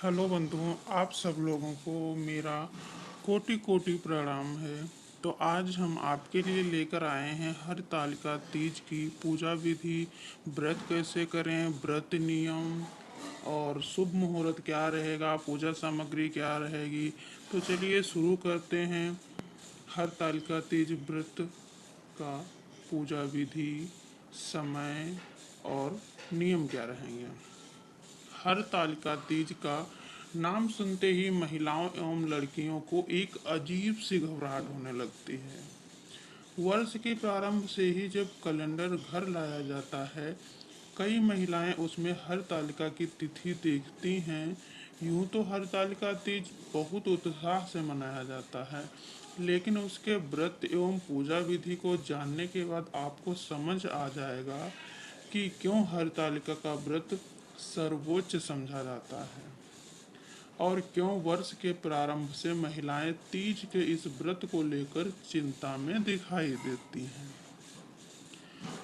Hello बंधुओं, आप सब लोगों को मेरा कोटि कोटि प्रणाम है। तो आज हम आपके लिए लेकर आए हैं हरतालिका तीज की पूजा विधि, व्रत कैसे करें, व्रत नियम और शुभ मुहूर्त क्या रहेगा, पूजा सामग्री क्या रहेगी। तो चलिए शुरू करते हैं। हरतालिका तीज व्रत का पूजा विधि, समय और नियम क्या रहेंगे। हरतालिका तीज का नाम सुनते ही महिलाओं एवं लड़कियों को एक अजीब सी घबराहट होने लगती है। वर्ष के प्रारंभ से ही जब कैलेंडर घर लाया जाता है, कई महिलाएं उसमें हरतालिका की तिथि देखती हैं। यूं तो हरतालिका तीज बहुत उत्साह से मनाया जाता है, लेकिन उसके व्रत एवं पूजा विधि को जानने के बाद आपको समझ आ जाएगा कि क्यों हरतालिका का व्रत सर्वोच्च समझा जाता है और क्यों वर्ष के प्रारंभ से महिलाएं तीज के इस व्रत को लेकर चिंता में दिखाई देती हैं।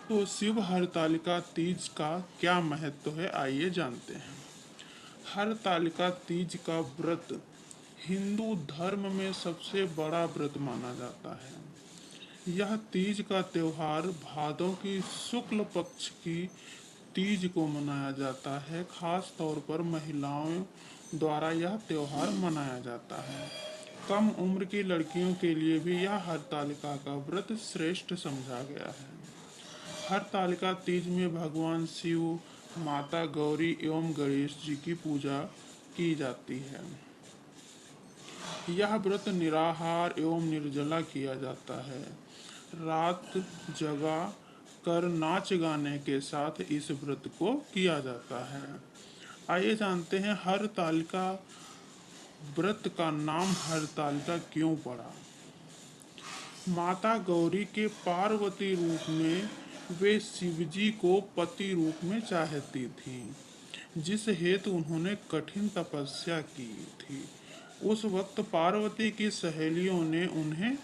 तो शिव हरतालिका तीज का क्या महत्व है, आइए जानते हैं। हरतालिका तीज का व्रत हिंदू धर्म में सबसे बड़ा व्रत माना जाता है। यह तीज का त्योहार भादों की शुक्ल पक्ष की तीज को मनाया जाता है। खास तौर पर महिलाओं द्वारा यह त्योहार मनाया जाता है। कम उम्र की लड़कियों के लिए भी यह हरतालिका का व्रत श्रेष्ठ समझा गया है। हरतालिका तीज में भगवान शिव, माता गौरी एवं गणेश जी की पूजा की जाती है। यह व्रत निराहार एवं निर्जला किया जाता है। रात जगा कर नाच गाने के साथ इस व्रत को किया जाता है। आइए जानते हैं हरतालिका व्रत का नाम हरतालिका क्यों पड़ा। माता गौरी के पार्वती रूप में वे शिवजी को पति रूप में चाहती थीं, जिस हेतु उन्होंने कठिन तपस्या की थी। उस वक्त पार्वती की सहेलियों ने उन्हें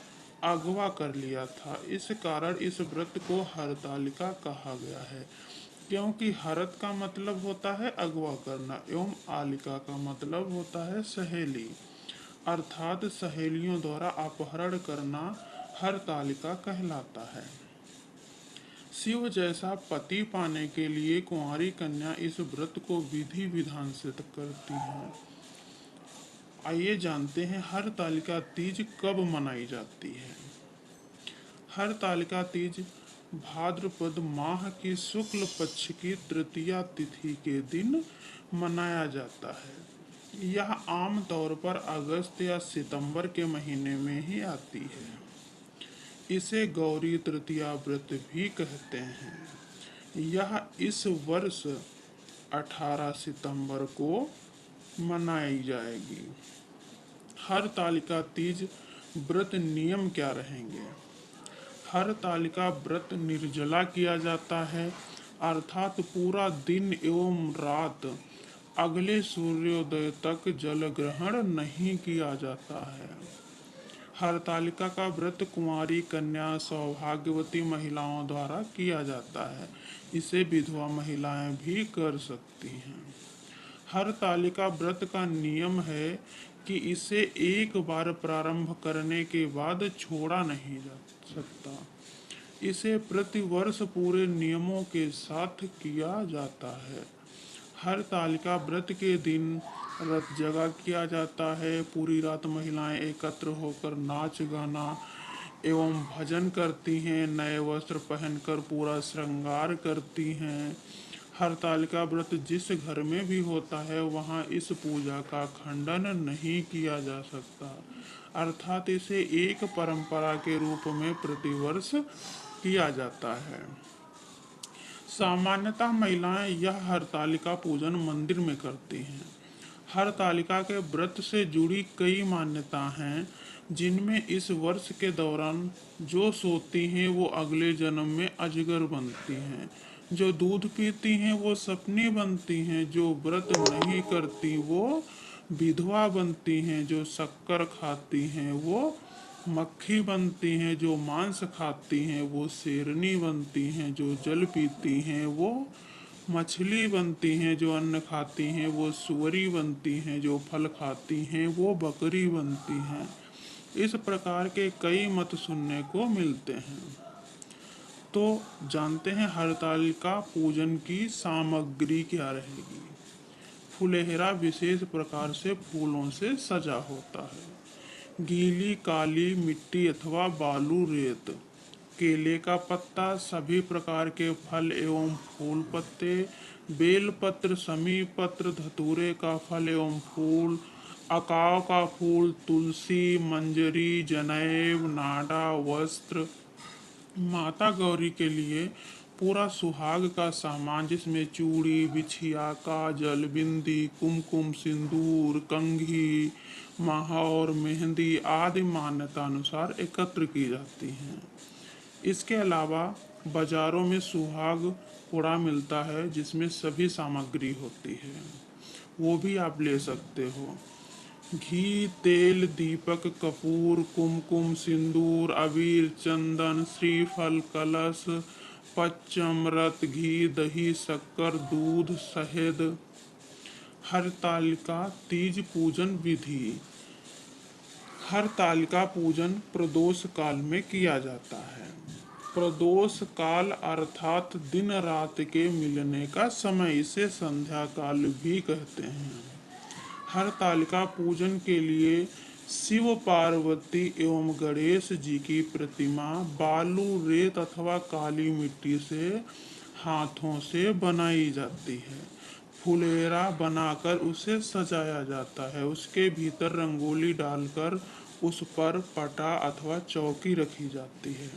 अगवा कर लिया था। इस कारण इस व्रत को हरतालिका कहा गया है, क्योंकि हरत का मतलब होता है अगवा करना एवं आलिका का मतलब होता है सहेली, अर्थात सहेलियों द्वारा अपहरण करना हरतालिका कहलाता है। शिव जैसा पति पाने के लिए कुंवारी कन्या इस व्रत को विधि विधान से करती है। आइए जानते हैं हरतालिका तीज कब मनाई जाती है। हरतालिका तीज भाद्रपद माह की शुक्ल पक्ष की तृतीया तिथि के दिन मनाया जाता है। यह आम तौर पर अगस्त या सितंबर के महीने में ही आती है। इसे गौरी तृतीया व्रत भी कहते हैं। यह इस वर्ष 18 सितंबर को मनाई जाएगी। हरतालिका तीज व्रत नियम क्या रहेंगे। हरतालिका व्रत निर्जला किया जाता है, अर्थात पूरा दिन एवं रात अगले सूर्योदय तक जल ग्रहण नहीं किया जाता है। हरतालिका का व्रत कुंवारी कन्या सौभाग्यवती महिलाओं द्वारा किया जाता है। इसे विधवा महिलाएं भी कर सकती हैं। हरतालिका व्रत का नियम है कि इसे एक बार प्रारंभ करने के बाद छोड़ा नहीं जा सकता। इसे प्रतिवर्ष पूरे नियमों के साथ किया जाता है। हरतालिका व्रत के दिन रत जगा किया जाता है। पूरी रात महिलाएं एकत्र होकर नाच गाना एवं भजन करती हैं। नए वस्त्र पहनकर पूरा श्रृंगार करती हैं। हरतालिका व्रत जिस घर में भी होता है वहाँ इस पूजा का खंडन नहीं किया जा सकता, अर्थात इसे एक परंपरा के रूप में प्रतिवर्ष किया जाता है। सामान्यतः महिलाएं यह हरतालिका पूजन मंदिर में करती हैं। हरतालिका के व्रत से जुड़ी कई मान्यता हैं, जिनमें इस वर्ष के दौरान जो सोती हैं वो अगले जन्म में अजगर बनती हैं, जो दूध पीती हैं वो सपनी बनती हैं, जो व्रत नहीं करती वो विधवा बनती हैं, जो शक्कर खाती हैं वो मक्खी बनती हैं, जो मांस खाती हैं वो शेरनी बनती हैं, जो जल पीती हैं वो मछली बनती हैं जो अन्न खाती हैं, वो सुअरी बनती हैं जो फल खाती हैं, वो बकरी बनती हैं। इस प्रकार के कई मत सुनने को मिलते हैं। तो जानते हैं हरतालिका पूजन की सामग्री क्या रहेगी। फुलेहरा विशेष प्रकार से फूलों से सजा होता है। गीली काली मिट्टी अथवा बालू रेत, केले का पत्ता, सभी प्रकार के फल एवं फूल पत्ते, बेलपत्र, समी पत्र, धतूरे का फल एवं फूल, अकाव का फूल, तुलसी, मंजरी, जनेब, नाडा, वस्त्र। माता गौरी के लिए पूरा सुहाग का सामान जिसमें चूड़ी, बिछिया, काजल, बिंदी, कुमकुम, सिंदूर, कंघी, महावर, मेहंदी आदि मान्यता अनुसार एकत्र की जाती हैं। इसके अलावा बाजारों में सुहाग पुड़ा मिलता है जिसमें सभी सामग्री होती है, वो भी आप ले सकते हो। घी, तेल, दीपक, कपूर, कुमकुम, सिंदूर, अबीर, चंदन, श्रीफल, कलश, पंचामृत, घी, दही, शक्कर, दूध, शहद। हरतालिका तीज पूजन विधि। हरतालिका पूजन प्रदोष काल में किया जाता है। प्रदोष काल अर्थात दिन रात के मिलने का समय, इसे संध्या काल भी कहते हैं। हरतालिका पूजन के लिए शिव पार्वती एवं गणेश जी की प्रतिमा बालू, रेत अथवा काली मिट्टी से हाथों से बनाई जाती है। फुलेरा बनाकर उसे सजाया जाता है। उसके भीतर रंगोली डालकर उस पर पटा अथवा चौकी रखी जाती है।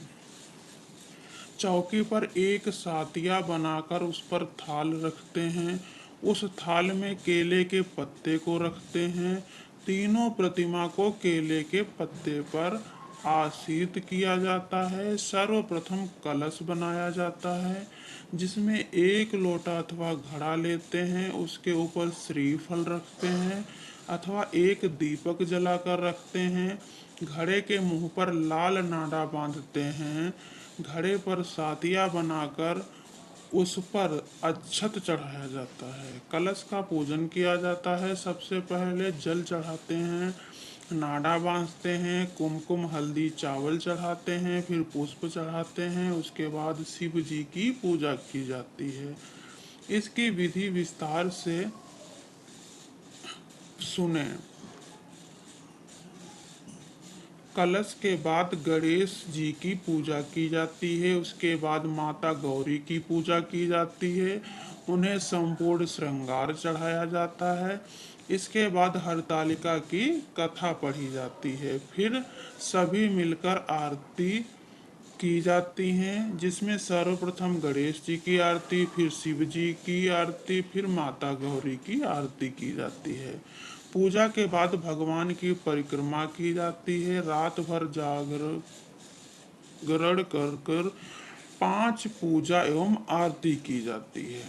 चौकी पर एक सातिया बनाकर उस पर थाल रखते हैं। उस थाल में केले के पत्ते को रखते हैं। तीनों प्रतिमा को केले के पत्ते पर आसीत किया जाता है। सर्वप्रथम कलश बनाया जाता है जिसमें एक लोटा अथवा घड़ा लेते हैं, उसके ऊपर श्रीफल रखते हैं अथवा एक दीपक जलाकर रखते हैं। घड़े के मुंह पर लाल नाडा बांधते हैं। घड़े पर सातिया बनाकर उस पर अक्षत चढ़ाया जाता है। कलश का पूजन किया जाता है। सबसे पहले जल चढ़ाते हैं, नाडा बांधते हैं, कुमकुम, हल्दी, चावल चढ़ाते हैं, फिर पुष्प चढ़ाते हैं। उसके बाद शिव जी की पूजा की जाती है। इसकी विधि विस्तार से सुने। कलश के बाद गणेश जी की पूजा की जाती है। उसके बाद माता गौरी की पूजा की जाती है। उन्हें संपूर्ण श्रृंगार चढ़ाया जाता है। इसके बाद हरतालिका की कथा पढ़ी जाती है। फिर सभी मिलकर आरती की जाती हैं जिसमें सर्वप्रथम गणेश जी की आरती, फिर शिव जी की आरती, फिर माता गौरी की आरती की जाती है। पूजा के बाद भगवान की परिक्रमा की जाती है। रात भर जागरण कर कर 5 पूजा एवं आरती की जाती है।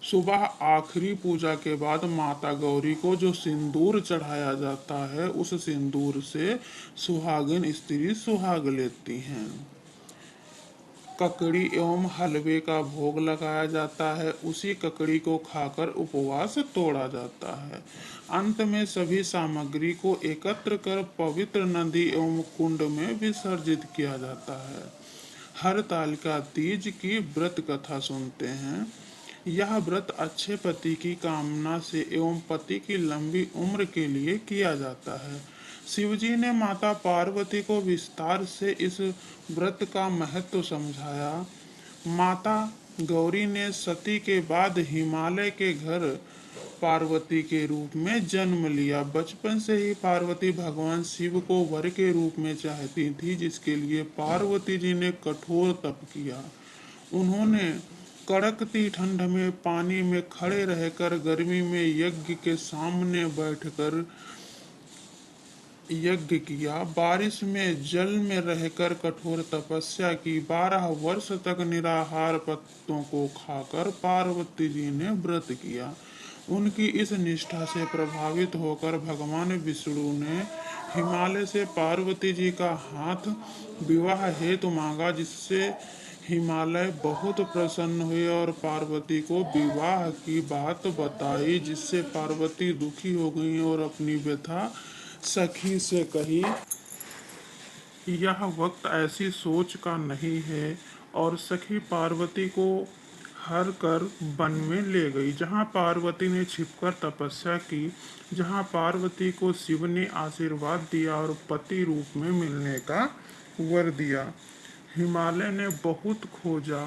सुबह आखिरी पूजा के बाद माता गौरी को जो सिंदूर चढ़ाया जाता है, उस सिंदूर से सुहागिन स्त्री सुहाग लेती हैं। ककड़ी एवं हलवे का भोग लगाया जाता है। उसी ककड़ी को खाकर उपवास तोड़ा जाता है। अंत में सभी सामग्री को एकत्र कर पवित्र नदी एवं कुंड में विसर्जित किया जाता है। हरतालिका तीज की व्रत कथा सुनते हैं। यह व्रत अच्छे पति की कामना से एवं पति की लंबी उम्र के लिए किया जाता है। शिवजी ने माता पार्वती को विस्तार से इस व्रत का महत्व समझाया। माता गौरी ने सती के बाद हिमालय के घर पार्वती के रूप में जन्म लिया। बचपन से ही पार्वती भगवान शिव को वर के रूप में चाहती थी, जिसके लिए पार्वती जी ने कठोर तप किया। उन्होंने कड़कती ठंड में पानी में खड़े रहकर, गर्मी में यज्ञ के सामने बैठकर यज्ञ किया, बारिश में जल में रहकर कठोर तपस्या की। 12 वर्ष तक निराहार पत्तों को खाकर पार्वती जी ने व्रत किया। उनकी इस निष्ठा से प्रभावित होकर भगवान विष्णु ने हिमालय से पार्वती जी का हाथ विवाह हेतु मांगा, जिससे हिमालय बहुत प्रसन्न हुए और पार्वती को विवाह की बात बताई, जिससे पार्वती दुखी हो गई और अपनी व्यथा सखी से कही। यह वक्त ऐसी सोच का नहीं है। और सखी पार्वती को हर कर वन में ले गई, जहाँ पार्वती ने छिपकर तपस्या की, जहाँ पार्वती को शिव ने आशीर्वाद दिया और पति रूप में मिलने का वर दिया। हिमालय ने बहुत खोजा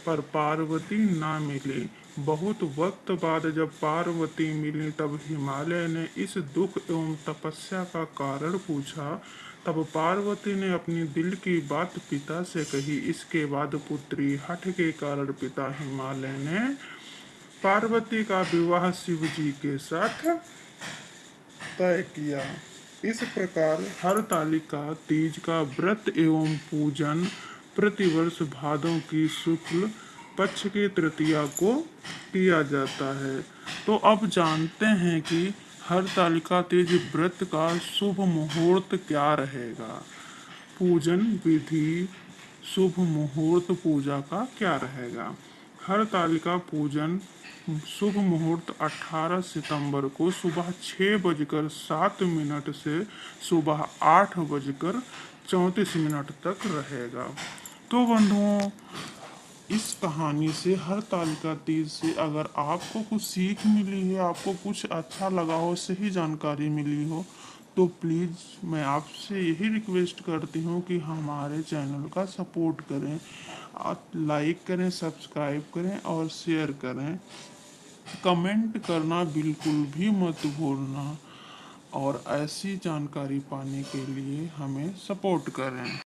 पर पार्वती ना मिली। बहुत वक्त बाद जब पार्वती मिली तब हिमालय ने इस दुख एवं तपस्या का कारण पूछा। तब पार्वती ने अपनी दिल की बात पिता से कही। इसके बाद पुत्री हठ के कारण पिता हिमालय ने पार्वती का विवाह शिव जी के साथ तय किया। इस प्रकार हरतालिका तीज का व्रत एवं पूजन प्रतिवर्ष भादों की शुक्ल पक्ष की तृतीया को किया जाता है। तो अब जानते हैं कि हरतालिका तीज व्रत का शुभ मुहूर्त क्या रहेगा। पूजन विधि, शुभ मुहूर्त पूजा का क्या रहेगा। हरतालिका पूजन शुभ मुहूर्त 18 सितंबर को सुबह 6 बजकर 7 मिनट से सुबह 8 बजकर 34 मिनट तक रहेगा। तो बंधुओं, इस कहानी से हरतालिका तीज से अगर आपको कुछ सीख मिली है, आपको कुछ अच्छा लगा हो, सही जानकारी मिली हो, तो प्लीज़ मैं आपसे यही रिक्वेस्ट करती हूँ कि हमारे चैनल का सपोर्ट करें, आप लाइक करें, सब्सक्राइब करें और शेयर करें। कमेंट करना बिल्कुल भी मत भूलना और ऐसी जानकारी पाने के लिए हमें सपोर्ट करें।